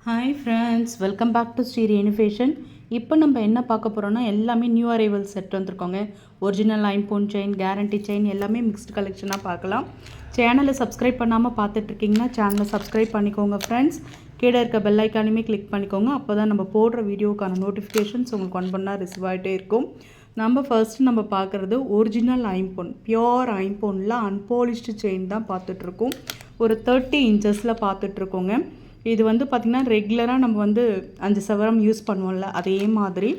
Hi friends, welcome back to Sri ரெனிஃபேஷன். இப்போ நம்ம என்ன பார்க்க போகிறோம்னா எல்லாமே நியூ அரைவல் செட் வந்திருக்கோங்க. ஒரிஜினல் ஐம்போன் செயின், கேரண்டி செயின் எல்லாமே மிக்ஸ்டு கலெக்ஷனாக பார்க்கலாம். சேனலை சப்ஸ்கிரைப் பண்ணாமல் பார்த்துட்ருக்கீங்கன்னா சேனலை சப்ஸ்கிரைப் பண்ணிக்கோங்க ஃப்ரெண்ட்ஸ். கீழே இருக்க பெல் ஐக்கானுமே கிளிக் பண்ணிக்கோங்க. அப்போ தான் நம்ம போடுற வீடியோக்கான நோட்டிஃபிகேஷன்ஸ் உங்களுக்கு ஒன் பண்ணால் ரிசீவ் ஆகிட்டே இருக்கும். நம்ம பார்க்குறது ஒரிஜினல் ஐம்போன், பியோர் ஐம்போனில் அன்பாலிஷ்டு செயின் தான் பார்த்துட்ருக்கோம். ஒரு 30 இன்ச்சஸில் பார்த்துட்ருக்கோங்க. இது வந்து பார்த்திங்கன்னா ரெகுலராக நம்ம வந்து 5 சவரம் யூஸ் பண்ணுவோம்ல, அதே மாதிரி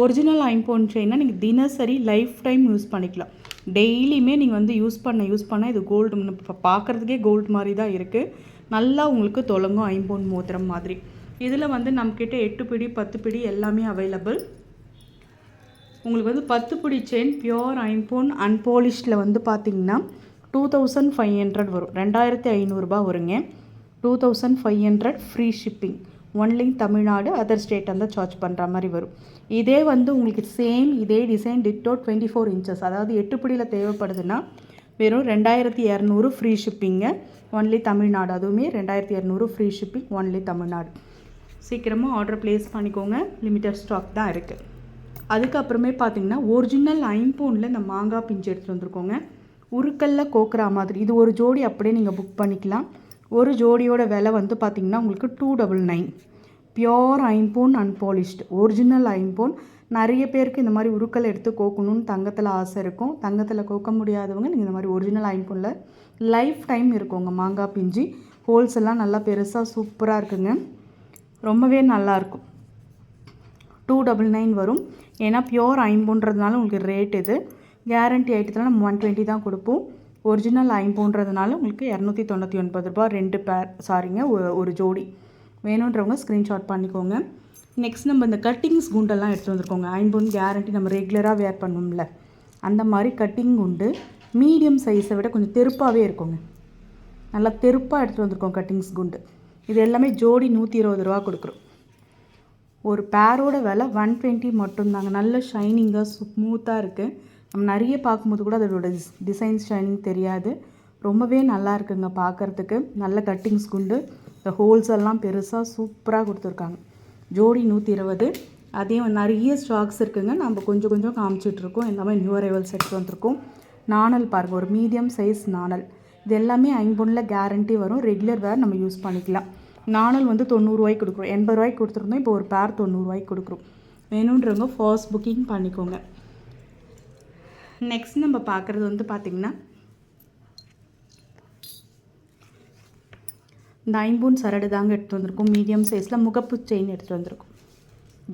ஒரிஜினல் ஐம்போன் செயின்னா நீங்கள் தினசரி லைஃப் டைம் யூஸ் பண்ணிக்கலாம். டெய்லியுமே நீங்கள் வந்து யூஸ் பண்ண இது கோல்டு, இப்போ பார்க்குறதுக்கே கோல்டு மாதிரி தான் இருக்குது. நல்லா உங்களுக்கு தொலங்கும் ஐம்போன் மோதிரம் மாதிரி. இதில் வந்து நம்மக்கிட்ட 8 பிடி 10 பிடி எல்லாமே அவைலபிள். உங்களுக்கு வந்து 10 பிடி செயின் பியோர் ஐம்போன் அன்பாலிஷ்டில் வந்து பார்த்திங்கன்னா 2500 வரும். 2500 ரூபா வருங்க. 2500 free shipping. Only Tamil Nadu, other state வந்து சார்ஜ் பண்ணுற மாதிரி வரும். இதே வந்து உங்களுக்கு சேம் இதே டிசைன் டிட்டோ 24 இன்ச்சஸ், அதாவது 8 பிடியில் தேவைப்படுதுன்னா வெறும் 2200 ஃப்ரீ ஷிப்பிங்க. ஒன்லி தமிழ்நாடு, அதுவுமே 2200 ஃப்ரீ ஷிப்பிங், ஒன்லி தமிழ்நாடு. சீக்கிரமாக ஆர்டர் ப்ளேஸ் பண்ணிக்கோங்க, லிமிட்டட் ஸ்டாக் தான் இருக்குது. அதுக்கப்புறமே பார்த்திங்கன்னா ஒரிஜினல் ஐம்போனில் இந்த மாங்காய் பிஞ்சு எடுத்துகிட்டு வந்திருக்கோங்க. உருக்கல்ல கோக்குறா மாதிரி இது ஒரு ஜோடி அப்படியே நீங்கள் புக் பண்ணிக்கலாம். ஒரு ஜோடியோட விலை வந்து பார்த்திங்கன்னா உங்களுக்கு 299. பியோர் ஐம்போன் அன்பாலிஷ்டு ஒரிஜினல் ஐம்போன். நிறைய பேருக்கு இந்த மாதிரி உருக்கல் எடுத்து கோக்கணும்னு தங்கத்தில் ஆசை இருக்கும். தங்கத்தில் கோக்க முடியாதவங்க நீங்கள் இந்த மாதிரி ஒரிஜினல் ஐம்போனில் லைஃப் டைம் இருக்குங்க. மாங்காய் பிஞ்சு ஹோல்ஸ் எல்லாம் நல்லா பெருசாக சூப்பராக இருக்குங்க. ரொம்பவே நல்லாயிருக்கும். 299 வரும். ஏன்னா பியோர் ஐம்போன்றதுனால உங்களுக்கு ரேட் இது. கேரண்டி ஐட்டத்தில் நம்ம 120 தான் கொடுப்போம். ஒரிஜினல் ஐம்போன்றதுனால உங்களுக்கு 299 ரூபா 2 பேர், சாரிங்க, ஒரு ஜோடி. வேணுன்றவங்க ஸ்க்ரீன்ஷாட் பண்ணிக்கோங்க. நெக்ஸ்ட் நம்ம இந்த கட்டிங்ஸ் குண்டெல்லாம் எடுத்து வந்திருக்கோங்க. ஐம்போன் கேரண்டி நம்ம ரெகுலராக வேர் பண்ணுவோம்ல, அந்த மாதிரி கட்டிங் குண்டு மீடியம் சைஸை விட கொஞ்சம் தெருப்பாகவே இருக்குங்க. நல்லா தெருப்பாக எடுத்து வந்திருக்கோம் கட்டிங்ஸ் குண்டு. இது எல்லாமே ஜோடி 120 ரூபா கொடுக்குறோம். ஒரு பேரோட விலை 120 மட்டும்தாங்க. நல்ல ஷைனிங்காக ஸ்மூத்தாக இருக்குது. நம்ம நிறைய பார்க்கும்போது கூட அதோட டிசைன்ஸ் ஷைனிங் தெரியாது. ரொம்பவே நல்லா இருக்குங்க பார்க்குறதுக்கு. நல்ல கட்டிங்ஸ் குண்டு, இந்த ஹோல்ஸ் எல்லாம் பெருசாக சூப்பராக கொடுத்துருக்காங்க. ஜோடி 120. அதே நிறைய ஸ்டாக்ஸ் இருக்குதுங்க. நம்ம கொஞ்சம் கொஞ்சம் காமிச்சிட்ருக்கோம். எல்லாமே நியூ அரைவல் செட் வந்திருக்கோம். நாணல் பாருங்கள், ஒரு மீடியம் சைஸ் நாணல். இது எல்லாமே ஐம்போனில் கேரண்டி வரும். ரெகுலர் வேர் நம்ம யூஸ் பண்ணிக்கலாம். நாணல் வந்து 90 ரூபாய்க்கு கொடுக்குறோம். 80 ரூபாய்க்கு கொடுத்துருந்தோம். இப்போ ஒரு பேர் 90 ரூபாய்க்கு கொடுக்குறோம். வேணுன்றவங்க ஃபாஸ்ட் புக்கிங் பண்ணிக்கோங்க. நெக்ஸ்ட் நம்ம பார்க்குறது வந்து பார்த்திங்கன்னா இந்த ஐம்போன் சரடு தாங்க எடுத்து வந்திருக்கோம். மீடியம் சைஸில் முகப்பு செயின் எடுத்துகிட்டு வந்திருக்கோம்.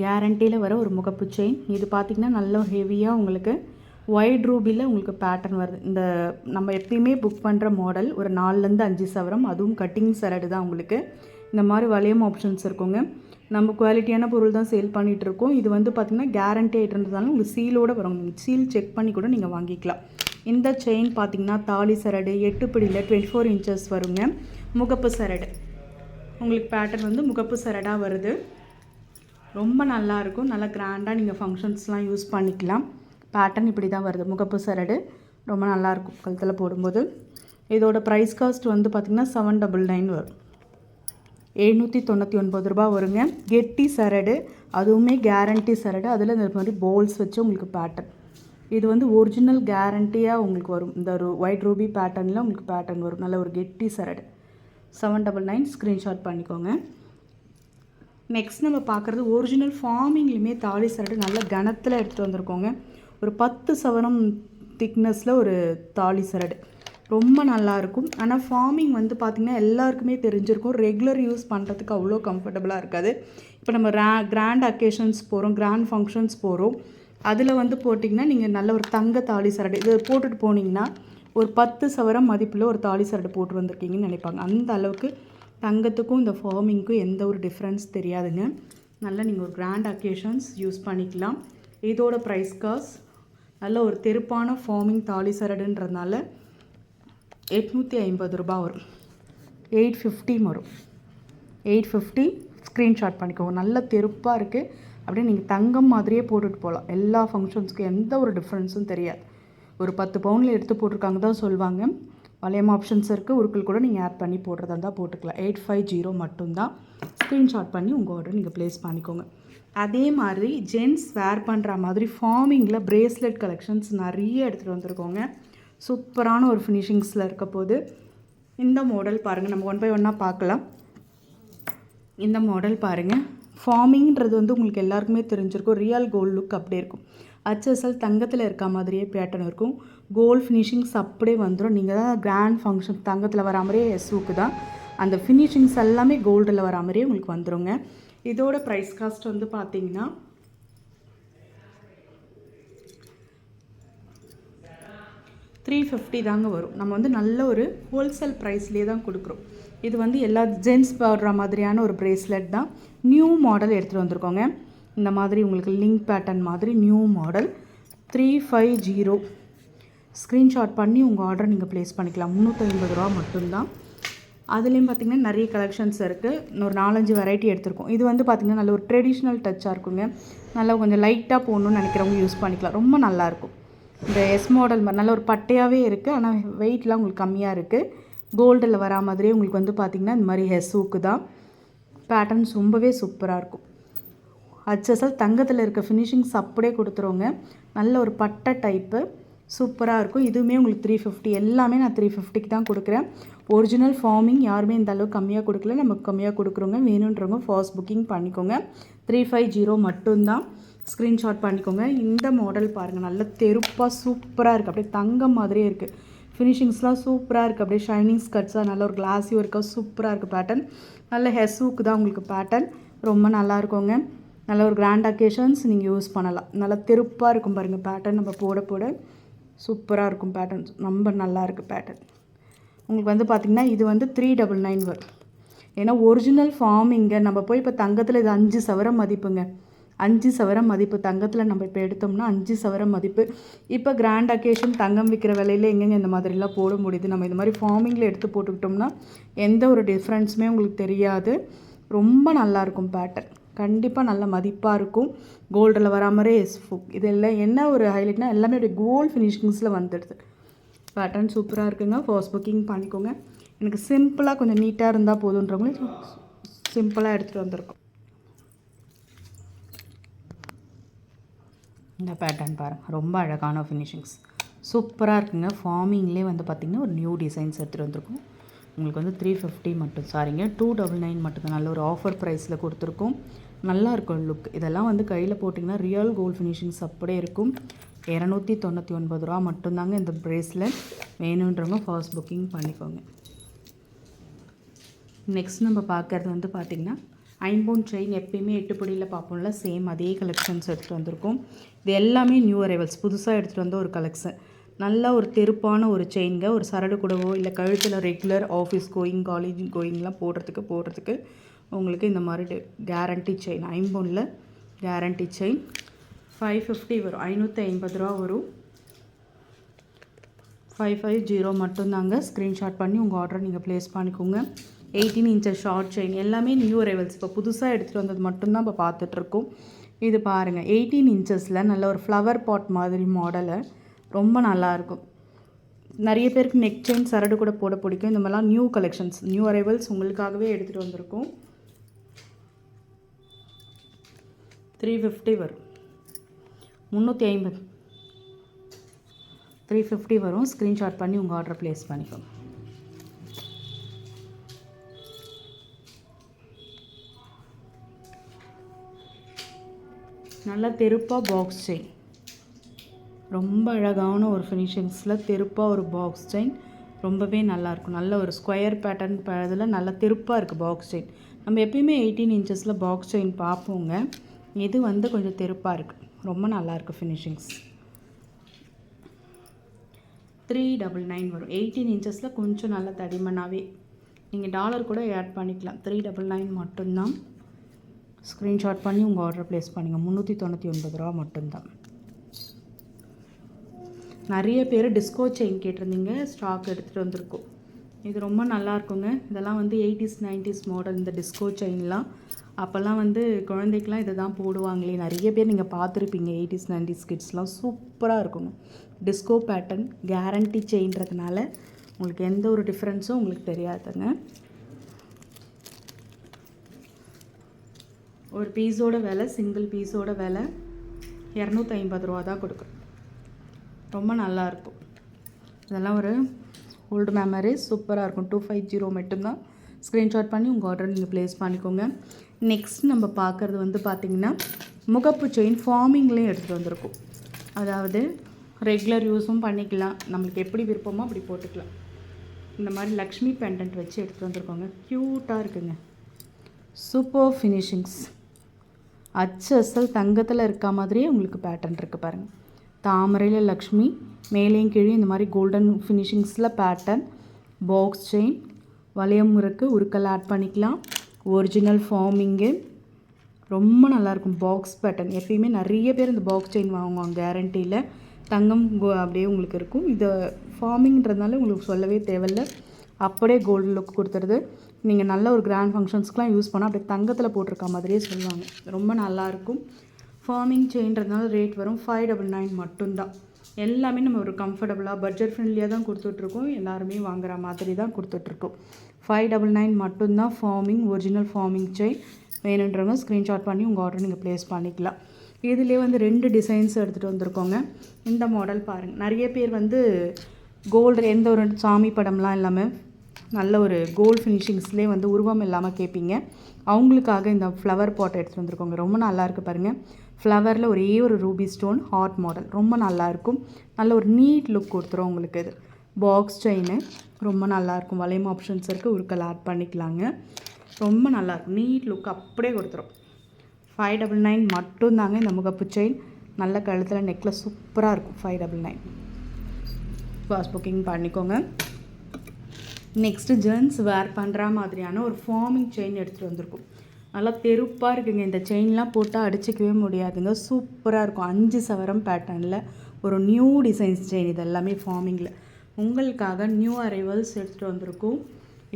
கேரண்டியில் வர ஒரு முகப்பு செயின். இது பார்த்திங்கன்னா நல்ல ஹெவியாக உங்களுக்கு ஒயிட் ரூபியில் உங்களுக்கு பேட்டர்ன் வருது. இந்த நம்ம எப்பயுமே புக் பண்ணுற மாடல் ஒரு 4லேருந்து 5 சவரம், அதுவும் கட்டிங் சரடு தான் உங்களுக்கு. இந்த மாதிரி வளையம் ஆப்ஷன்ஸ் இருக்குங்க. நம்ம குவாலிட்டியான பொருள் தான் சேல் பண்ணிகிட்ருக்கோம். இது வந்து பார்த்திங்கன்னா கேரண்டி ஆகிட்டுன்றதுனால உங்களுக்கு சீலோடு வரும். சீல் செக் பண்ணி கூட நீங்கள் வாங்கிக்கலாம். இந்த செயின் பார்த்திங்கன்னா தாலி சரடு 8 பிடியில் 24 இன்ச்சஸ் வருங்க. முகப்பு சரடு உங்களுக்கு பேட்டர்ன் வந்து முகப்பு சரடாக வருது. ரொம்ப நல்லாயிருக்கும். நல்லா கிராண்டாக நீங்கள் ஃபங்க்ஷன்ஸ்லாம் யூஸ் பண்ணிக்கலாம். பேட்டர்ன் இப்படி தான் வருது. முகப்பு சரடு ரொம்ப நல்லாயிருக்கும் கழுத்தில் போடும்போது. இதோட ப்ரைஸ் காஸ்ட் வந்து பார்த்திங்கன்னா 799 வரும். 799 ரூபா வருங்க. கெட்டி சரடு, அதுவுமே கேரண்டி சரடு. அதில் இந்த மாதிரி போல்ஸ் வச்சு உங்களுக்கு பேட்டர்ன். இது வந்து ஒரிஜினல் கேரண்டியாக உங்களுக்கு வரும். இந்த ஒரு ஒயிட் ரூபி பேட்டர்னில் உங்களுக்கு பேட்டர்ன் வரும். நல்ல ஒரு கெட்டி சரடு. 799 ஸ்க்ரீன்ஷாட் பண்ணிக்கோங்க. நெக்ஸ்ட் நம்ம பார்க்குறது ஒரிஜினல் ஃபார்மிங்லேயுமே தாலி சரடு நல்ல கனத்தில் எடுத்துகிட்டு வந்திருக்கோங்க. ஒரு 10 சவரம் திக்னஸில் ஒரு தாலி சரடு ரொம்ப நல்லாயிருக்கும். ஆனால் ஃபார்மிங் வந்து பார்த்திங்கன்னா எல்லாருக்குமே தெரிஞ்சிருக்கும். ரெகுலர் யூஸ் பண்ணுறதுக்கு அவ்வளோ கம்ஃபர்டபுளாக இருக்காது. இப்போ நம்ம கிராண்ட் அக்கேஷன்ஸ் போகிறோம், கிராண்ட் ஃபங்க்ஷன்ஸ் போகிறோம், அதில் வந்து போட்டிங்கன்னா நீங்கள் நல்ல ஒரு தங்க தாலி சரடு இது போட்டுட்டு போனீங்கன்னா ஒரு 10 சவரம் மதிப்பில் ஒரு தாலி சரடு போட்டு வந்திருக்கீங்கன்னு நினைப்பாங்க. அந்த அளவுக்கு தங்கத்துக்கும் இந்த ஃபார்மிங்க்கும் எந்த ஒரு டிஃப்ரென்ஸ் தெரியாதுங்க. நல்லா நீங்கள் ஒரு கிராண்ட் அக்கேஷன்ஸ் யூஸ் பண்ணிக்கலாம். இதோட ப்ரைஸ் காஸ்ட் நல்ல ஒரு தெருப்பான ஃபார்மிங் தாலி சரடுன்றதுனால 850 ரூபா வரும். 850 வரும். 850 ஸ்க்ரீன்ஷாட் பண்ணிக்கோங்க. நல்ல தெருப்பாக இருக்குது. அப்படியே நீங்கள் தங்கம் மாதிரியே போட்டுட்டு போகலாம். எல்லா ஃபங்க்ஷன்ஸ்க்கும் எந்த ஒரு டிஃப்ரென்ஸும் தெரியாது. ஒரு 10 பவுனில் எடுத்து போட்டிருக்காங்க தான் சொல்லுவாங்க. வளையம் ஆப்ஷன்ஸ் இருக்குது. உருக்கள் கூட நீங்கள் ஆட் பண்ணி போடுறதா இருந்தால் போட்டுக்கலாம். 850 மட்டும்தான். ஸ்க்ரீன்ஷாட் பண்ணி உங்கள் ஆர்டர் நீங்கள் ப்ளேஸ் பண்ணிக்கோங்க. அதே மாதிரி ஜென்ட்ஸ் வேர் பண்ணுற மாதிரி ஃபார்மிங்கில் ப்ரேஸ்லெட் கலெக்ஷன்ஸ் நிறைய எடுத்துகிட்டு வந்திருக்கோங்க. சூப்பரான ஒரு ஃபினிஷிங்ஸில் இருக்க போது. இந்த மாடல் பாருங்கள், நம்ம ஒன் பை ஒன்னாக பார்க்கலாம். இந்த மாடல் பாருங்கள். ஃபார்மிங்கிறது வந்து உங்களுக்கு எல்லாருக்குமே தெரிஞ்சிருக்கும். ரியல் கோல்டு லுக் அப்படியே இருக்கும். HSL தங்கத்தில் இருக்க மாதிரியே பேட்டர்ன் இருக்கும். கோல்டு ஃபினிஷிங்ஸ் அப்படியே வந்துடும். நீங்கள் தான் கிராண்ட் ஃபங்க்ஷன் தங்கத்தில் வரா மாதிரியே எஸ்ஸுக்கு தான் அந்த ஃபினிஷிங்ஸ் எல்லாமே கோல்டில் வரா மாதிரியே உங்களுக்கு வந்துடுங்க. இதோட ப்ரைஸ் காஸ்ட் வந்து பார்த்தீங்கன்னா $350 தாங்க வரும். நம்ம வந்து நல்ல ஒரு ஹோல்சேல் ப்ரைஸ்லேயே தான் கொடுக்குறோம். இது வந்து எல்லா ஜென்ட்ஸ் போடுற மாதிரியான ஒரு ப்ரேஸ்லெட் தான். நியூ மாடல் எடுத்துகிட்டு வந்திருக்கோங்க. இந்த மாதிரி உங்களுக்கு லிங்க் பேட்டர்ன் மாதிரி நியூ மாடல் 350. ஸ்க்ரீன்ஷாட் பண்ணி உங்கள் ஆர்டர் நீங்கள் ப்ளேஸ் பண்ணிக்கலாம். $350 மட்டும்தான். அதுலேயும் பார்த்திங்கன்னா நிறைய கலெக்ஷன்ஸ் இருக்குது. இன்னொரு 4-5 வெரைட்டி எடுத்திருக்கோம். இது வந்து பார்த்திங்கன்னா நல்ல ஒரு ட்ரெடிஷ்னல் டச்சாக இருக்குங்க. நல்லா கொஞ்சம் லைட்டாக போடணும்னு நினைக்கிறவங்க யூஸ் பண்ணிக்கலாம். ரொம்ப நல்லாயிருக்கும். இந்த எஸ் மாடல் மாதிரி நல்ல ஒரு பட்டையாகவே இருக்குது. ஆனால் வெயிட்லாம் உங்களுக்கு கம்மியாக இருக்குது. கோல்டில் வரா மாதிரியே உங்களுக்கு வந்து பார்த்திங்கன்னா இந்த மாதிரி ஹெஸ்ஸுக்கு தான் பேட்டர்ன்ஸ் ரொம்பவே சூப்பராக இருக்கும். HSL தங்கத்தில் இருக்க ஃபினிஷிங்ஸ் அப்படியே கொடுத்துருவோங்க. நல்ல ஒரு பட்டை டைப்பு சூப்பராக இருக்கும். இதுவுமே உங்களுக்கு 350. எல்லாமே நான் 350க்கு தான் கொடுக்குறேன். ஒரிஜினல் ஃபார்மிங் யாருமே இந்த அளவுக்கு கம்மியாக கொடுக்கல. நமக்கு கம்மியாக கொடுக்குறோங்க. வேணுன்றவங்க ஃபாஸ்ட் புக்கிங் பண்ணிக்கோங்க. 350 மட்டும்தான். ஸ்க்ரீன்ஷாட் பண்ணிக்கோங்க. இந்த மாடல் பாருங்கள், நல்ல தெருப்பாக சூப்பராக இருக்குது. அப்படியே தங்கம் மாதிரியே இருக்குது. ஃபினிஷிங்ஸ்லாம் சூப்பராக இருக்குது. அப்படியே ஷைனிங் ஸ்கர்ட்ஸாக நல்ல ஒரு கிளாஸி ஒர்க்காக சூப்பராக இருக்குது. பேட்டர்ன் நல்ல ஹெஸ்ஸுக்கு தான் உங்களுக்கு பேட்டர்ன் ரொம்ப நல்லா இருக்குங்க. நல்ல ஒரு கிராண்ட் அக்கேஷன்ஸ் நீங்கள் யூஸ் பண்ணலாம். நல்லா தெருப்பாக இருக்கும் பாருங்கள் பேட்டர்ன். நம்ம போட போட சூப்பராக இருக்கும். பேட்டர்ன்ஸ் ரொம்ப நல்லா இருக்குது. பேட்டர்ன் உங்களுக்கு வந்து பார்த்திங்கன்னா இது வந்து 399 வரும். ஏன்னா ஒரிஜினல் ஃபார்மிங்கை நம்ம போய் இப்போ தங்கத்தில் இது 5 சவரம் மதிப்புங்க. 5 சவரம் மதிப்பு தங்கத்தில் நம்ம இப்போ எடுத்தோம்னா 5 சவரம் மதிப்பு. இப்போ கிராண்ட் அக்கேஷன் தங்கம் விற்கிற விலையில் எங்கெங்கே இந்த மாதிரிலாம் போட முடியுது. நம்ம இந்த மாதிரி ஃபார்மிங்கில் எடுத்து போட்டுக்கிட்டோம்னா எந்த ஒரு டிஃப்ரென்ஸுமே உங்களுக்கு தெரியாது. ரொம்ப நல்லாயிருக்கும். பேட்டர்ன் கண்டிப்பாக நல்ல மதிப்பாக இருக்கும். கோல்டில் வரா மாதிரியே இதெல்லாம் என்ன ஒரு ஹைலைட்னா எல்லாமே அப்படியே கோல்டு ஃபினிஷிங்ஸில் வந்துடுது. பேட்டர்ன் சூப்பராக இருக்குங்க. ஃபாஸ்ட் புக்கிங் பண்ணிக்கோங்க. எனக்கு சிம்பிளாக கொஞ்சம் நீட்டாக இருந்தால் போதுன்றவங்களே சிம்பிளாக எடுத்துகிட்டு வந்திருக்கோம். இந்த பேட்டர்ன் பாருங்கள், ரொம்ப அழகான ஃபினிஷிங்ஸ் சூப்பராக இருக்குங்க. ஃபார்மிங்லேயே வந்து பார்த்திங்கன்னா ஒரு நியூ டிசைன்ஸ் எடுத்துகிட்டு வந்திருக்கோம். உங்களுக்கு வந்து 350 மட்டும், சாரிங்க 299 மட்டும் தான். நல்ல ஒரு ஆஃபர் ப்ரைஸில் கொடுத்துருக்கோம். நல்லாயிருக்கும் லுக். இதெல்லாம் வந்து கையில் போட்டிங்கன்னா ரியல் கோல்டு ஃபினிஷிங்ஸ் அப்படியே இருக்கும். $299 மட்டும்தாங்க இந்த ப்ரேஸ்லெட். வேணுன்றவங்க ஃபாஸ்ட் புக்கிங் பண்ணிக்கோங்க. நெக்ஸ்ட் நம்ம பார்க்குறது வந்து பார்த்திங்கன்னா ஐம்பொன் செயின். எப்பயுமே 8 படியில் பார்ப்போம்ல, சேம் அதே கலெக்ஷன்ஸ் எடுத்துகிட்டு வந்திருக்கோம். இது எல்லாமே நியூ அரைவல்ஸ், புதுசாக எடுத்துகிட்டு வந்த ஒரு கலெக்ஷன். நல்ல ஒரு தெருப்பான ஒரு செயின்ங்க. ஒரு சரடு கூடவோ இல்லை கழுத்தில் ரெகுலர் ஆஃபீஸ் கோயிங் காலேஜ் கோயிங்லாம் போடுறதுக்கு உங்களுக்கு இந்த மாதிரி கேரண்டி செயின். ஐம்பொன்னில் கேரண்டி செயின் 550 வரும். $550 வரும். 550 மட்டும்தாங்க. ஸ்க்ரீன்ஷாட் பண்ணி உங்கள் ஆர்டரை நீங்கள் ப்ளேஸ் பண்ணிக்கோங்க. 18 inches ஷார்ட் செயின். எல்லாமே நியூ அரைவல்ஸ். இப்போ புதுசாக எடுத்துகிட்டு வந்தது மட்டும்தான் இப்போ பார்த்துட்ருக்கோம். இது பாருங்கள், 18 inchஸில் நல்ல ஒரு ஃப்ளவர் பாட் மாதிரி மாடலை. ரொம்ப நல்லாயிருக்கும். நிறைய பேருக்கு நெக் செயின் சரடு கூட போட பிடிக்கும். இந்த மாதிரிலாம் நியூ கலெக்ஷன்ஸ், நியூ அரைவல்ஸ் உங்களுக்காகவே எடுத்துகிட்டு வந்திருக்கோம். 350 வரும். 350 350 வரும். ஸ்க்ரீன்ஷாட் பண்ணி உங்கள் ஆர்டரை ப்ளேஸ் பண்ணிக்கோங்க. நல்லா தெருப்பாக பாக்ஸ் செயின். ரொம்ப அழகான ஒரு ஃபினிஷிங்ஸில் தெருப்பாக ஒரு பாக்ஸ் செயின். ரொம்பவே நல்லாயிருக்கும். நல்ல ஒரு ஸ்கொயர் பேட்டர்ன் இதில் நல்ல தெருப்பாக இருக்குது பாக்ஸ் செயின். நம்ம எப்பயுமே 18 inchஸில் பாக்ஸ் செயின் பார்ப்போங்க. இது வந்து கொஞ்சம் தெருப்பாக இருக்குது. ரொம்ப நல்லாயிருக்கு ஃபினிஷிங்ஸ். 399 வரும். 18 inchஸில் கொஞ்சம் நல்ல தடிமனாகவே நீங்கள் டாலர் கூட ஆட் பண்ணிக்கலாம். 399 மட்டும்தான். ஸ்க்ரீன்ஷாட் பண்ணி உங்கள் ஆர்டர் ப்ளேஸ் பண்ணிங்க. $399 மட்டும்தான். நிறைய பேர் டிஸ்கோ செயின் கேட்டிருந்தீங்க, ஸ்டாக் எடுத்துகிட்டு வந்திருக்கோம். இது ரொம்ப நல்லாயிருக்குங்க. இதெல்லாம் வந்து 80s 90s மாடல். இந்த டிஸ்கோ செயின்லாம் அப்போல்லாம் வந்து குழந்தைக்கெலாம் இதை தான் போடுவாங்களே. நிறைய பேர் நீங்கள் பார்த்துருப்பீங்க. 80s 90s கிட்ஸ்லாம் சூப்பராக இருக்குங்க. டிஸ்கோ பேட்டர்ன் கேரண்டி செயின்றதுனால உங்களுக்கு எந்த ஒரு டிஃப்ரென்ஸும் உங்களுக்கு தெரியாதுங்க. ஒரு பீஸோட விலை, சிங்கிள் பீஸோட விலை 250 ரூபா தான் கொடுக்குறோம். ரொம்ப நல்லாயிருக்கும். இதெல்லாம் ஒரு ஓல்டு மெமரிஸ், சூப்பராக இருக்கும். 250 மட்டும்தான். ஸ்க்ரீன்ஷாட் பண்ணி உங்கள் ஆர்டர் நீங்கள் ப்ளேஸ் பண்ணிக்கோங்க. நெக்ஸ்ட் நம்ம பார்க்குறது வந்து பார்த்திங்கன்னா முகப்பு செயின் ஃபார்மிங்லேயும் எடுத்துகிட்டு வந்திருக்கும். அதாவது ரெகுலர் யூஸும் பண்ணிக்கலாம், நம்மளுக்கு எப்படி விருப்பமோ அப்படி போட்டுக்கலாம். இந்த மாதிரி லக்ஷ்மி பெண்டன்ட் வச்சு எடுத்துகிட்டு வந்திருக்கோங்க. க்யூட்டாக இருக்குங்க. Super finishings. அச்சல் தங்கத்தில் இருக்க மாதிரியே உங்களுக்கு பேட்டர்ன் இருக்குது பாருங்கள். தாமரையில் லக்ஷ்மி, மேலேயும் கீழே இந்த மாதிரி கோல்டன் ஃபினிஷிங்ஸில் பேட்டர்ன். பாக்ஸ் செயின், வளையம் இருக்குது, உருக்கல் ஆட் பண்ணிக்கலாம். ஒரிஜினல் ஃபார்மிங்கு, ரொம்ப நல்லாயிருக்கும். பாக்ஸ் பேட்டர்ன் எப்பயுமே நிறைய பேர் இந்த பாக்ஸ் செயின் வாங்குவாங்க கேரண்டியில். தங்கம் அப்படியே உங்களுக்கு இருக்கும். இது ஃபார்மிங்கிறதுனால உங்களுக்கு சொல்லவே தேவையில்லை, அப்படியே கோல்டு லுக் கொடுத்துருது. நீங்கள் நல்ல ஒரு கிராண்ட் ஃபங்க்ஷன்ஸ்க்கெலாம் யூஸ் பண்ணால் அப்படியே தங்கத்தில் போட்டிருக்க மாதிரியே சொல்லுவாங்க. ரொம்ப நல்லாயிருக்கும். ஃபார்மிங் செயின்றதுனால ரேட் வரும் 599 மட்டும்தான். எல்லாமே நம்ம ஒரு கம்ஃபர்டபுளாக பட்ஜெட் ஃப்ரெண்ட்லியாக தான் கொடுத்துட்ருக்கோம். எல்லாருமே வாங்குகிற மாதிரி தான் கொடுத்துட்ருக்கோம். 599 மட்டும்தான். ஃபார்மிங், ஒரிஜினல் ஃபார்மிங் செயின் வேணுன்றவங்க ஸ்க்ரீன்ஷாட் பண்ணி உங்கள் ஆர்டர் நீங்கள் ப்ளேஸ் பண்ணிக்கலாம். இதிலே வந்து 2 டிசைன்ஸ் எடுத்துகிட்டு வந்திருக்கோங்க. இந்த மாடல் பாருங்கள். நிறைய பேர் வந்து கோல்டு எந்த ஒரு சாமி படம்லாம் இல்லாமல் நல்ல ஒரு கோல்டு ஃபினிஷிங்ஸ்லேயே வந்து உருவம் இல்லாமல் கேட்பீங்க. அவங்களுக்காக இந்த ஃப்ளவர் பாட் எடுத்துகிட்டு வந்திருக்கோங்க. ரொம்ப நல்லாயிருக்கு பாருங்கள். ஃப்ளவரில் ஒரே ஒரு ரூபி ஸ்டோன் ஹார்ட் மாடல், ரொம்ப நல்லாயிருக்கும். நல்ல ஒரு நீட் லுக் கொடுத்துரும் உங்களுக்கு. இது பாக்ஸ் செயின் ரொம்ப நல்லாயிருக்கும். வளையம் ஆப்ஷன்ஸ் இருக்குது, உருக்கல் ஆட் பண்ணிக்கலாங்க. ரொம்ப நல்லாயிருக்கும். நீட் லுக் அப்படியே கொடுத்துரும். 599 மட்டும்தாங்க இந்த முகப்பு செயின். நல்ல கழுத்தில் நெக்லஸ் சூப்பராக இருக்கும். 599 ஃபாஸ்ட் புக்கிங் பண்ணிக்கோங்க. நெக்ஸ்ட்டு ஜென்ஸ் வேர் பண்ணுற மாதிரியான ஒரு ஃபார்மிங் செயின் எடுத்துகிட்டு வந்திருக்கும். நல்லா தெருப்பாக இருக்குங்க. இந்த செயின்லாம் போட்டால் அடிச்சிக்கவே முடியாதுங்க. சூப்பராக இருக்கும். 5 சவரம் பேட்டர்னில் ஒரு நியூ டிசைன்ஸ் செயின். இது எல்லாமே ஃபார்மிங்கில் உங்களுக்காக நியூ அரைவல்ஸ் எடுத்துகிட்டு வந்திருக்கும்.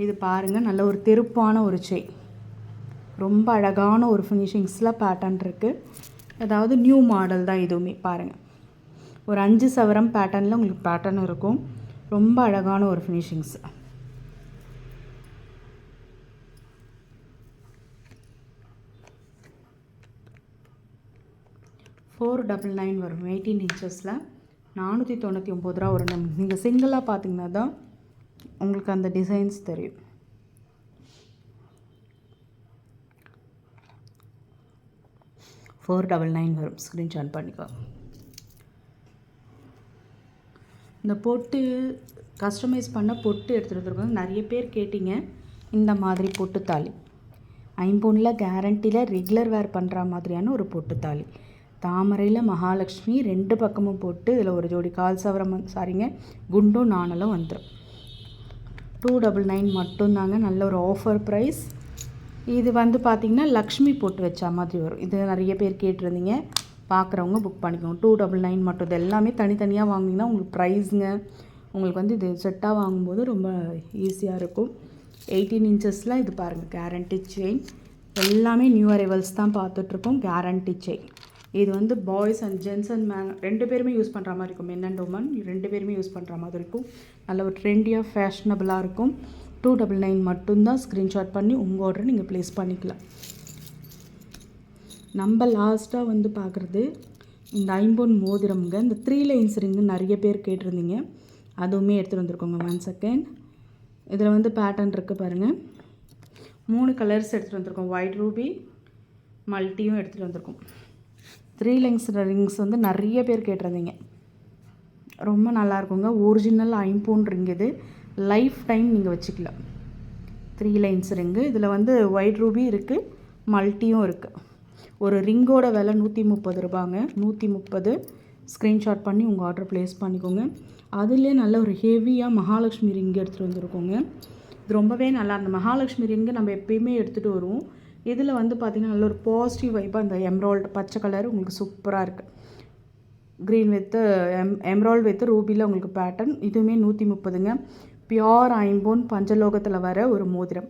இது பாருங்கள், நல்ல ஒரு தெருப்பான ஒரு செயின். ரொம்ப அழகான ஒரு ஃபினிஷிங்ஸில் பேட்டர்ன் இருக்குது. அதாவது நியூ மாடல் தான் இதுவுமே. பாருங்கள், ஒரு 5 சவரம் பேட்டர்னில் உங்களுக்கு பேட்டர்ன் இருக்கும். ரொம்ப அழகான ஒரு ஃபினிஷிங்ஸ். $499 வரும். 18 இன்ச்சஸில் 499 ரூபா வரும். நீங்கள் சிங்கிளாக பார்த்தீங்கன்னா தான் உங்களுக்கு அந்த டிசைன்ஸ் தெரியும். $499 வரும். ஸ்க்ரீன்ஷாட் பண்ணிக்கோ. இந்த பொட்டு கஸ்டமைஸ் பண்ண பொட்டு எடுத்துகிட்டு வந்துருக்கோம். நிறைய பேர் கேட்டிங்க இந்த மாதிரி பொட்டுத்தாலி. 5 பவுனில் கேரண்டியில் ரெகுலர் வேர் பண்ணுற மாதிரியான ஒரு பொட்டுத்தாலி. தாமரையில் மகாலட்சுமி 2 பக்கமும் போட்டு இதில் ஒரு ஜோடி கால் சவரம் குண்டும் நாணலும் வந்துடும். $299 மட்டும்தாங்க. நல்ல ஒரு ஆஃபர் ப்ரைஸ். இது வந்து பார்த்திங்கன்னா லக்ஷ்மி போட்டு வச்ச மாதிரி வரும். இது நிறைய பேர் கேட்டிருந்தீங்க, பார்க்குறவங்க புக் பண்ணிக்கோங்க. $299 மட்டும். இது எல்லாமே தனித்தனியாக வாங்கினீங்கன்னா உங்களுக்கு ப்ரைஸுங்க உங்களுக்கு வந்து இது செட்டாக வாங்கும்போது ரொம்ப ஈஸியாக இருக்கும். 18 இன்ச்சஸில் இது பாருங்கள், கேரண்டி செயின். எல்லாமே நியூ அரைவல்ஸ் தான் பார்த்துட்ருக்கோம். Guarantee chain. இது வந்து boys and gents and man 2 பேருமே யூஸ் பண்ணுற மாதிரி இருக்கும். மென் அண்ட் உமன் 2 பேருமே யூஸ் பண்ணுற மாதிரி இருக்கும். நல்ல ஒரு ட்ரெண்டியாக ஃபேஷனபுளாக இருக்கும். $299 மட்டும்தான். ஸ்க்ரீன்ஷாட் பண்ணி உங்கள் ஆர்டரை நீங்கள் ப்ளேஸ் பண்ணிக்கலாம். நம்ம லாஸ்ட்டாக வந்து பார்க்குறது இந்த 5 பவுன் மோதிரம்ங்க. இந்த 3 லைன்ஸ் ரிங்கு நிறைய பேர் கேட்டிருந்தீங்க, அதுவுமே எடுத்துகிட்டு வந்திருக்கோங்க. 1 செகண்ட். இதில் வந்து பேட்டர்ன் இருக்குது பாருங்கள். 3 கலர்ஸ் எடுத்துகிட்டு வந்திருக்கோம். ஒயிட் ரூபி, மல்ட்டியும் எடுத்துகிட்டு வந்திருக்கோம். 3 லைன்ஸ் ரிங்ஸ் வந்து நிறைய பேர் கேட்டிருந்தீங்க, ரொம்ப நல்லாயிருக்குங்க. ஒரிஜினல் 5 பவுன் ரிங். இது லைஃப் டைம் நீங்கள் வச்சுக்கலாம். 3 லைன்ஸ் ரிங்கு. இதில் வந்து ஒயிட் ரூபி இருக்குது, மல்ட்டியும் இருக்குது. ஒரு ரிங்கோட விலை 130 ரூபாங்க. 130. ஸ்க்ரீன்ஷாட் பண்ணி உங்கள் ஆர்டர் ப்ளேஸ் பண்ணிக்கோங்க. அதுலேயே நல்ல ஒரு ஹெவியாக மகாலட்சுமி ரிங் எடுத்துகிட்டு வந்துருக்கோங்க. இது ரொம்பவே நல்லா. அந்த மகாலட்சுமி ரிங்கு நம்ம எப்பயுமே எடுத்துகிட்டு வருவோம். இதில் வந்து பார்த்திங்கன்னா நல்ல ஒரு பாசிட்டிவ் வைப்பாக அந்த எம்ராய்டு பச்சை கலர் உங்களுக்கு சூப்பராக இருக்குது. க்ரீன் வித்து எம்ராய்டு வித்து ரூபியில் உங்களுக்கு பேட்டர்ன். இதுவுமே 130ங்க. பியோர் 5 பவுன் பஞ்சலோகத்தில் வர ஒரு மோதிரம்.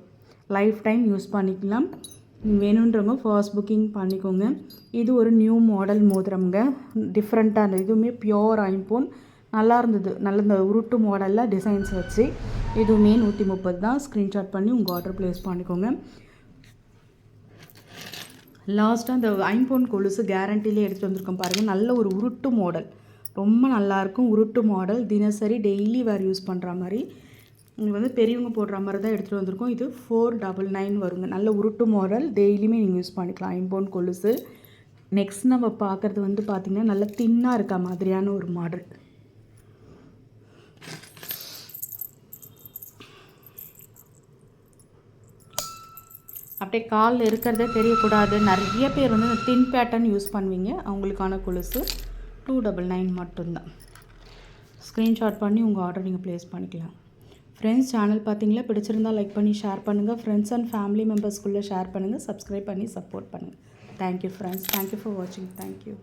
லைஃப் டைம் யூஸ் பண்ணிக்கலாம். வேணுன்றவங்க ஃபாஸ்ட் புக்கிங் பண்ணிக்கோங்க. இது ஒரு நியூ மாடல் மோதிரம்ங்க. டிஃப்ரெண்ட்டாக இருந்தது. இதுவுமே பியோர் 5 பவுன். நல்லா இருந்தது. நல்ல இந்த உருட்டு மாடலில் டிசைன்ஸ் வச்சு. இதுவுமே 130 தான். ஸ்க்ரீன்ஷாட் பண்ணி உங்கள் ஆர்டர் ப்ளேஸ் பண்ணிக்கோங்க. லாஸ்ட்டாக அந்த ஐம்பொன் கொலுசு கேரண்டிலே எடுத்துகிட்டு வந்திருக்கோம் பாருங்கள். நல்ல ஒரு உருட்டு மாடல், ரொம்ப நல்லாயிருக்கும். உருட்டு மாடல், தினசரி டெய்லி வேர் யூஸ் பண்ணுற மாதிரி, உங்களுக்கு வந்து பெரியவங்க போடுற மாதிரி தான் எடுத்துகிட்டு வந்திருக்கோம். இது 499 வருங்க. நல்ல உருட்டு மாடல், டெய்லியுமே நீங்கள் யூஸ் பண்ணிக்கலாம். ஐம்பொன் கொலுசு. நெக்ஸ்ட் நம்ம பார்க்குறது வந்து பார்த்திங்கன்னா நல்ல தின்னாக இருக்க மாதிரியான ஒரு மாடல். அப்படியே காலில் இருக்கிறதே தெரியக்கூடாது. நிறைய பேர் வந்து இந்த தின் பேட்டர்ன் யூஸ் பண்ணுவீங்க. அவங்களுக்கான கொலுசு 299 மட்டும்தான். ஸ்க்ரீன்ஷாட் பண்ணி உங்கள் ஆர்டர் நீங்கள் ப்ளேஸ் பண்ணிக்கலாம். ஃப்ரெண்ட்ஸ், சேனல் பார்த்தீங்களா? பிடிச்சிருந்தால் லைக் பண்ணி ஷேர் பண்ணுங்கள். ஃப்ரெண்ட்ஸ் அண்ட் ஃபேமிலி மெம்பர்ஸ்குள்ளே ஷேர் பண்ணுங்கள். சப்ஸ்கிரைப் பண்ணி சப்போர்ட் பண்ணுங்கள். Thank you friends. தேங்க்யூ ஃபார் வாட்சிங். தேங்க்யூ.